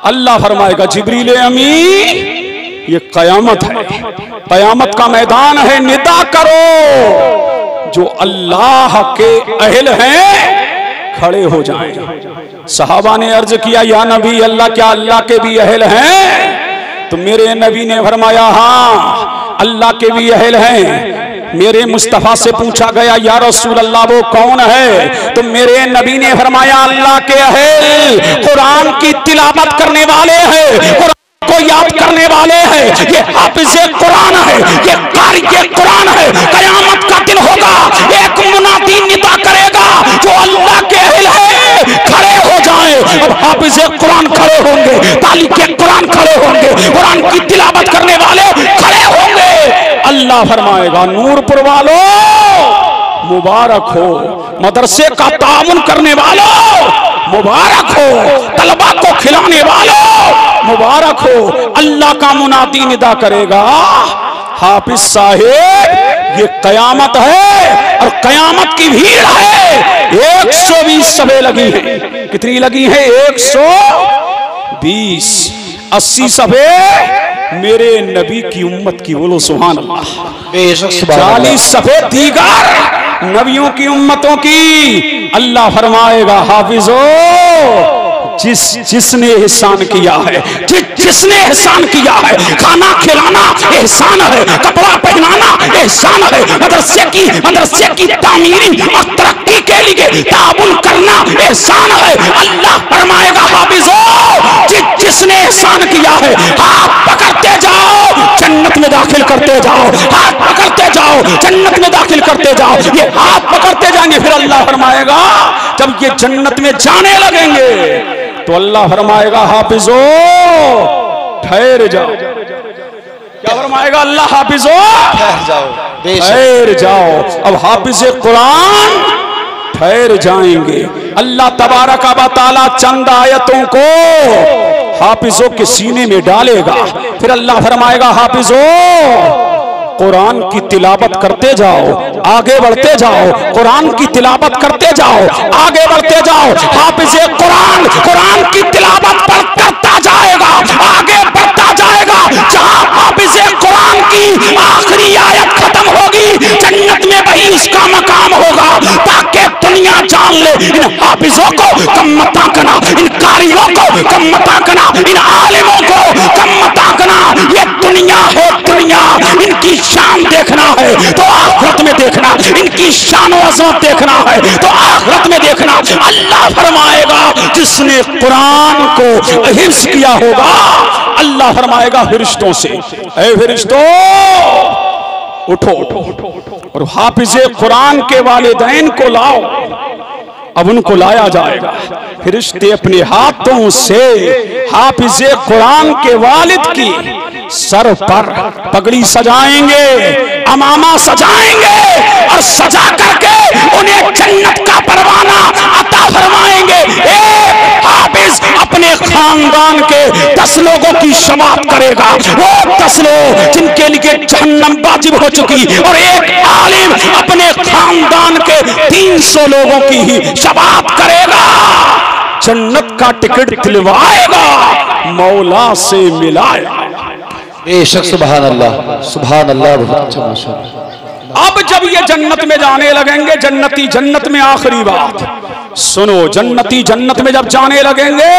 अल्लाह फरमाएगा जिब्रील अमीन ये कयामत है, कयामत का मैदान है, निदा करो जो अल्लाह के अहल हैं खड़े हो जाएं। सहाबा ने अर्ज किया या नबी अल्लाह क्या अल्लाह के भी अहल हैं? तो मेरे नबी ने फरमाया हाँ अल्लाह के भी अहल हैं। मेरे मुस्तफा से पूछा गया या रसूल अल्लाह वो कौन है? तो मेरे नबी ने फरमाया अल्लाह के अहल कुरान की तिलावत करने वाले हैं, को याद करने वाले हैं, ये हाफिज़े कुरान है, ये कारी कुरान है। कयामत का दिन होगा, एक मुनादी निदा करेगा जो अल्लाह के अहल है खड़े हो जाए। अब हाफिज़े कुरान खड़े होंगे, ताली के कुरान खड़े होंगे, कुरान की तिलावत करने वाले खड़े होंगे। अल्लाह फरमाएगा नूरपुर वालों मुबारक हो, मदरसे का तामुन करने वालों मुबारक हो, तलबा को खिलाने वालों मुबारक हो। अल्लाह का मुनादी निदा करेगा हाफिज साहेब ये कयामत है और कयामत की भीड़ है। 120 सभे लगी हैं। कितनी लगी है? 120। 80 सभे मेरे नबी की उम्मत की, बोलो सुभान अल्लाह। 40 सभे दीगर नबियों की उम्मतों की। अल्लाह फरमाएगा हाफिजो जिसने एहसान किया है, जिसने एहसान किया है, खाना खिलाना एहसान है, कपड़ा पहनाना एहसान है, मदरसे की तामीरी और तरक्की के लिए ताबुन करना एहसान है। अल्लाह फरमाएगा हाफिजो जिसने एहसान किया है हाथ पकड़ते जाओ जन्नत में दाखिल करते जाओ, हाथ पकड़ते जाओ जन्नत में दाखिल करते जाओ। ये हाथ पकड़ते जाएंगे, फिर अल्लाह फरमाएगा जब ये जन्नत में जाने लगेंगे तो अल्लाह फरमाएगा हाफिजो ठहर जाओ। क्या फरमाएगा अल्लाह? हाफिजो ठहर जाओ। अब हाफिज कुरान ठहर जाएंगे। अल्लाह तबारक व तआला चंद आयतों को हाफिजों के सीने में डालेगा। फिर अल्लाह फरमाएगा हाफिजो कुरान की तिलावत करते जाओ, आगे बढ़ते जाओ, कुरान की तिलावत करते जाओ, आगे बढ़ते जाओ। हाफिज़े कुरान कुरान की तिलावत करता जाएगा, आगे बढ़ता जाएगा। जहां हाफिज़े कुरान की आखिरी आयत खत्म होगी जन्नत में वही उसका मकाम होगा, ताकि दुनिया जान ले इन हाफिजों को कम मत आंकना, इन कारियों को कम मत आंकना, इन आलिमों को कम मत आंकना। ये दुनिया है दुनिया, इनकी शान देखना है तो आखिरत में देखना, इनकी शान और अज़मत देखना है तो आखिरत में देखना। अल्लाह फरमाएगा जिसने कुरान को हिफ्ज़ किया होगा, अल्लाह फरमाएगा फरिश्तों से ऐ फरिश्तों उठो और हाफिज़े कुरान के वालिदैन को लाओ। अब उनको लाया जाएगा। फरिश्ते अपने हाथों से हाफिज़े कुरान के वालिद की सर पर पगड़ी सजाएंगे, अमामा सजाएंगे और सजा करके उन्हें जन्नत का परवाना अता फरमाएंगे। एक हाफिज अपने खानदान के 10 लोगों की शफाअत करेगा, वो 10 लोग जिनके लिए जहन्नम वाजिब हो चुकी, और एक आलिम अपने खानदान के 300 लोगों की ही शफाअत करेगा। जन्नत का टिकट दिलवाएगा, मौला से मिलाएगा। बेशक सुभान अल्लाह सुभान अल्लाह। माशाअल्लाह। अब जब ये जन्नत में जाने लगेंगे, जन्नती जन्नत में, आखिरी बात सुनो, जन्नती जन्नत में जब जाने लगेंगे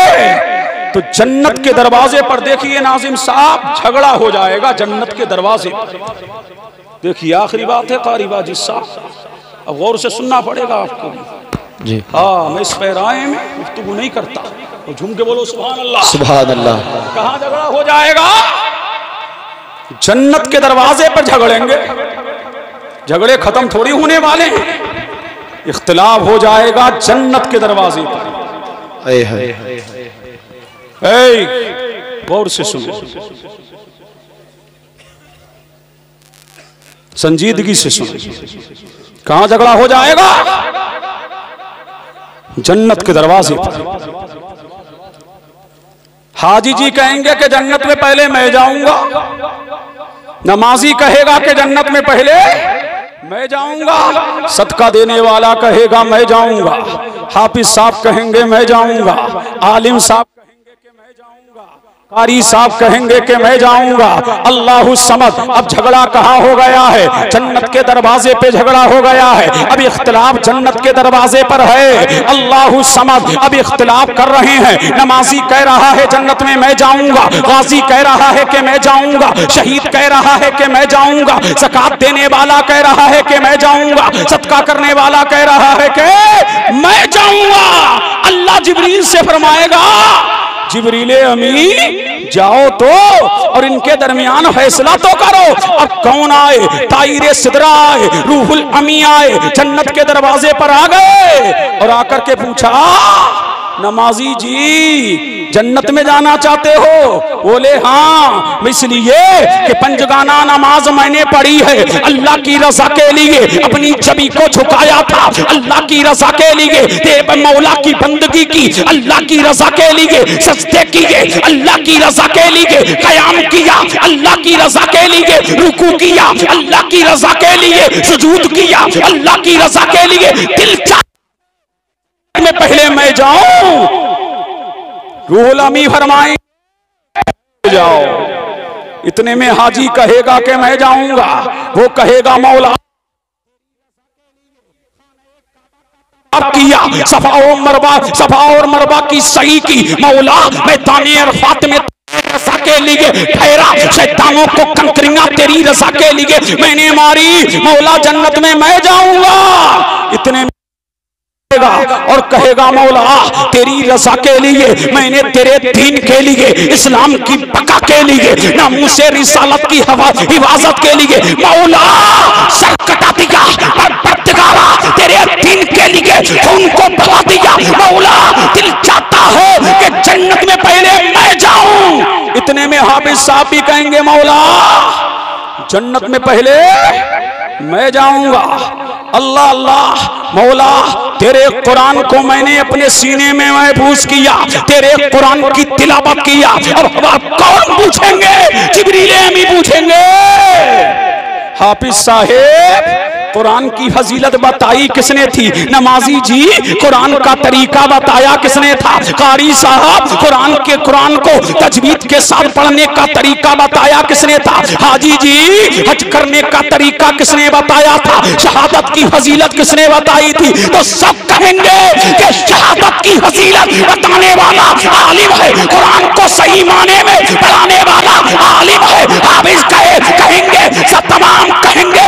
तो जन्नत के दरवाजे पर देखिए नाजिम साहब झगड़ा हो जाएगा। जन्नत के दरवाजे पर देखिए, आखिरी बात है कारी बाजी साहब, अब गौर से सुनना पड़ेगा आपको जी। हाँ, मैं इस पैराए में गुफ्तगू नहीं करता, तो झूम के बोलो सुभान अल्लाह सुभान अल्लाह। कहाँ झगड़ा हो जाएगा? जन्नत के दरवाजे पर झगड़ेंगे। झगड़े खत्म थोड़ी होने वाले हैं, इख्तिलाफ हो जाएगा जन्नत के दरवाजे पर। गौर से सुनो, संजीदगी से सुनो। कहां झगड़ा हो जाएगा? जन्नत के दरवाजे पर। हाजी जी कहेंगे कि जन्नत में पहले मैं जाऊंगा, नमाजी कहेगा कि जन्नत में पहले मैं जाऊंगा, सदका देने वाला कहेगा मैं जाऊंगा, हाफिज साहब कहेंगे मैं जाऊंगा, आलिम साहब कहेंगे कि मैं जाऊंगा, कारी साहब कहेंगे कि मैं जाऊंगा, अल्लाहु समद। अब झगड़ा कहाँ हो गया है? जन्नत के दरवाजे पे झगड़ा हो गया है। अब इख्तिलाफ जन्नत के दरवाजे पर है। अल्लाहु समद। अब इख्तिलाफ कर रहे हैं। नमाजी कह रहा है जन्नत में मैं जाऊंगा, गाजी कह रहा है कि मैं जाऊंगा, शहीद कह रहा है कि मैं जाऊंगा, ज़कात देने वाला कह रहा है कि मैं जाऊंगा, सदका करने वाला कह रहा है कि मैं जाऊंगा। अल्लाह जिब्रील से फरमाएगा, जिब्रीले अमी जाओ तो और इनके दरमियान फैसला तो करो। अब कौन आए? ताइरे सिदरा आए, रूहुल अमी आए, जन्नत के दरवाजे पर आ गए और आकर के पूछा, नमाजी जी जन्नत में जाना चाहते हो? बोले हाँ, इसलिए कि पंजगाना नमाज मैंने पढ़ी है, अल्लाह की रजा के लिए अपनी छवि को झुकाया था, अल्लाह की रजा के लिए देव मौला की बंदगी की, अल्लाह की रजा के लिए सजदे किए, अल्लाह की रजा के लिए कयाम किया, अल्लाह की रजा के लिए रुकू किया, अल्लाह की रजा के लिए सुजूद किया, अल्लाह की रजा के लिए दिल में पहले मैं जाऊं। रूहुल अमी फरमाए जाओ। इतने में हाजी कहेगा कि मैं जाऊंगा, वो कहेगा मौला किया, सफा और मरवा की सही की, मौला मैं ताने अरफात में रजा के लिए ठहरा, शैतानों को कंकरियां तेरी रजा के लिए मैंने मारी, मौला जन्नत में मैं जाऊंगा। इतने और कहेगा मौला तेरी रजा के लिए मैंने तेरे दीन के लिए, इस्लाम की बका के लिए, नामूसे रिसालत की हिफाजत के लिए मौला सर कटा दिया और बदगारा तेरे दीन के लिए उनको बहा दिया। मौला दिल चाहता है कि जन्नत में पहले मैं जाऊं। इतने में हाफिज साहब भी कहेंगे मौला जन्नत में पहले मैं जाऊंगा। अल्लाह अल्लाह मौला तेरे कुरान को मैंने अपने सीने में महफूज किया, तेरे कुरान की तिलावत किया। अब कौन पूछेंगे? जिब्रील अमी पूछेंगे। हाफिज साहेब कुरान की फजीलत बताई किसने थी? नमाजी जी कुरान का तरीका बताया किसने था? कारी साहब कुरान को तजवीद के साथ पढ़ने का तरीका बताया किसने था? हाजी जी हज करने का तरीका किसने बताया था? शहादत की फजीलत किसने बताई थी? तो सब कहेंगे कि शहादत की फजीलत बताने वाला आलिम है, कुरान को सही माने में पढ़ाने वाला आलिम है। हाफिज कहेंगे सब तमाम कहेंगे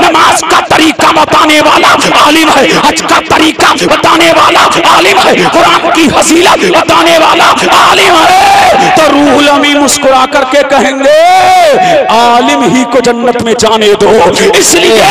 नमाज का तरीका बताने वाला आलिम है, हज का तरीका बताने वाला आलिम है, कुरान की फजीलत बताने वाला आलिम है। तो रूहुल अमी मुस्कुरा करके कहेंगे आलिम ही को जन्नत में जाने दो। इसलिए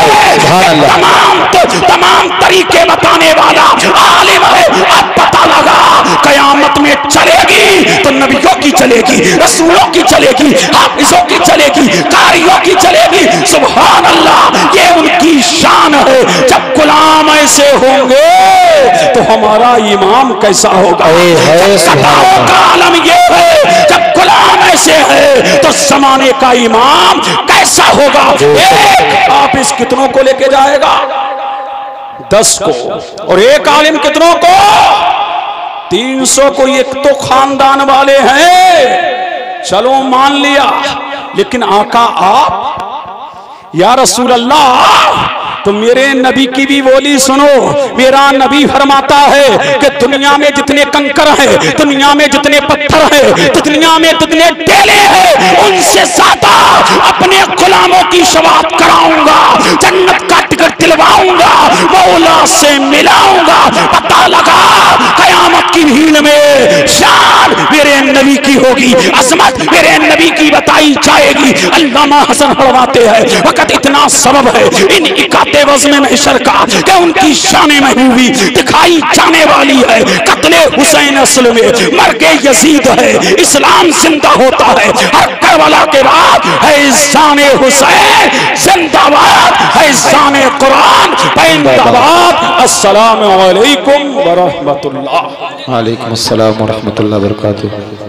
तमाम तरीके बताने वाला आलिम है। अब पता लगा कयामत में चलेगी तो नबियों की चलेगी, रसूलों की चलेगी, हाफिजों की चलेगी, कारियों की चलेगी। सुभान अल्लाह, ये उनकी शान है। जब गुलाम ऐसे होंगे तो हमारा इमाम कैसा होगा? का आलम ये है, जब गुलाम ऐसे है तो जमाने का इमाम कैसा होगा? एक हाफिज कितनों को लेके जाएगा? 10 को। और एक आलिम कितनों को? 300 को। एक तो खानदान वाले हैं, चलो मान लिया, लेकिन आका आप या रसूल अल्लाह तो मेरे नबी की भी बोली सुनो। मेरा नबी फरमाता है कि दुनिया में जितने कंकर हैं, दुनिया में जितने पत्थर हैं, दुनिया में जितने टेले हैं, उनसे ज्यादा अपने गुलामों की शफाअत कराऊंगा, जन्नत का टिकट दिलवाऊंगा, मौला से मिलाऊंगा। पता लगा कयामत की भीड़ में शान मेरे नबी की होगी, अजमत मेरे नबी की बताई जाएगी। अल्लामा हसन फरमाते हैं वक़्त इतना सबब है इन इकाते वज़्न महशर का कि उनकी शान महबूबी दिखाई जाने वाली है। कत्ले हुसैन असल में मर्गे यजीद है, इस्लाम जिंदा होता है। हर करबला के बाद है शान हुसैन जिंदाबाद, है शान कुरान जिंदाबाद। अस्सलामु अलैकुम व रहमतुल्लाह। वालेकुम अस्सलाम व रहमतुल्लाहि व बरकातुहू।